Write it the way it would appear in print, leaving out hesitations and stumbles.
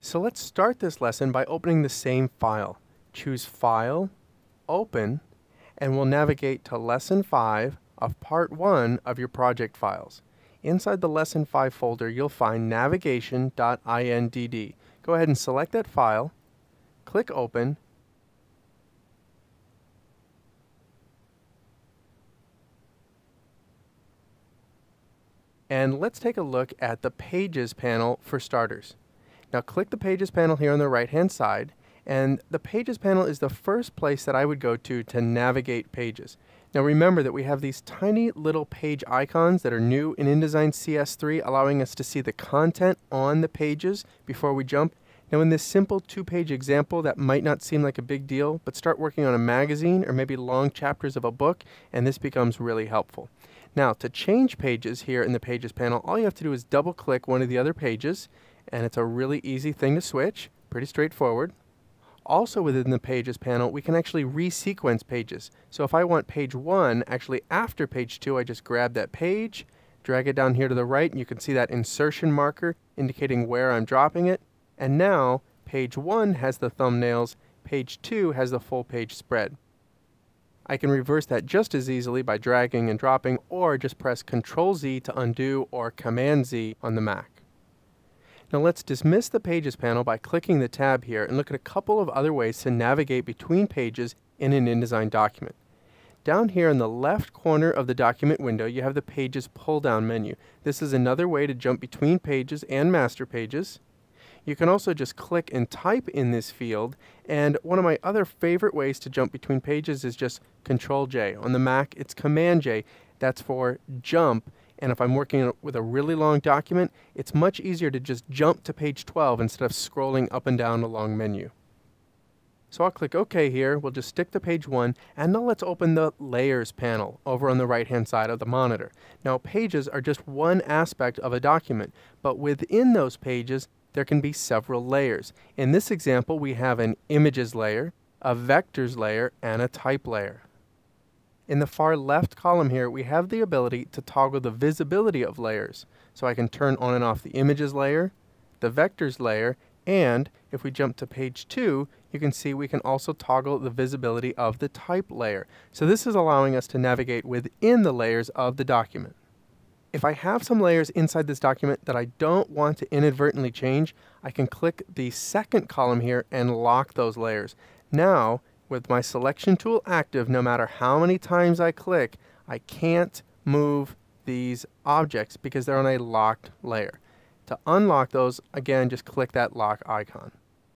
So let's start this lesson by opening the same file. Choose File, Open, and we'll navigate to Lesson 5 of Part 1 of your project files. Inside the Lesson 5 folder, you'll find navigation.indd. Go ahead and select that file, click Open, and let's take a look at the Pages panel for starters. Now click the Pages panel here on the right-hand side, and the Pages panel is the first place that I would go to navigate pages. Now remember that we have these tiny little page icons that are new in InDesign CS3, allowing us to see the content on the pages before we jump. Now in this simple two-page example, that might not seem like a big deal, but start working on a magazine or maybe long chapters of a book, and this becomes really helpful. Now to change pages here in the Pages panel, all you have to do is double-click one of the other pages, and it's a really easy thing to switch, pretty straightforward. Also within the Pages panel, we can actually resequence pages. So if I want page 1 actually after page 2, I just grab that page, drag it down here to the right, and you can see that insertion marker indicating where I'm dropping it. And now page 1 has the thumbnails, page 2 has the full page spread. I can reverse that just as easily by dragging and dropping, or just press Ctrl-Z to undo or Command-Z on the Mac. Now let's dismiss the Pages panel by clicking the tab here and look at a couple of other ways to navigate between pages in an InDesign document. Down here in the left corner of the document window, you have the Pages pull-down menu. This is another way to jump between pages and master pages. You can also just click and type in this field, and one of my other favorite ways to jump between pages is just Ctrl-J. On the Mac, it's Command-J. That's for jump, and if I'm working with a really long document, it's much easier to just jump to page 12 instead of scrolling up and down a long menu. So I'll click OK here, we'll just stick to page 1, and now let's open the Layers panel over on the right-hand side of the monitor. Now pages are just one aspect of a document, but within those pages, there can be several layers. In this example, we have an Images layer, a Vectors layer, and a Type layer. In the far left column here, we have the ability to toggle the visibility of layers. So I can turn on and off the Images layer, the Vectors layer, and if we jump to page 2, you can see we can also toggle the visibility of the Type layer. So this is allowing us to navigate within the layers of the document. If I have some layers inside this document that I don't want to inadvertently change, I can click the second column here and lock those layers. Now, with my selection tool active, no matter how many times I click, I can't move these objects because they're on a locked layer. To unlock those, again, just click that lock icon.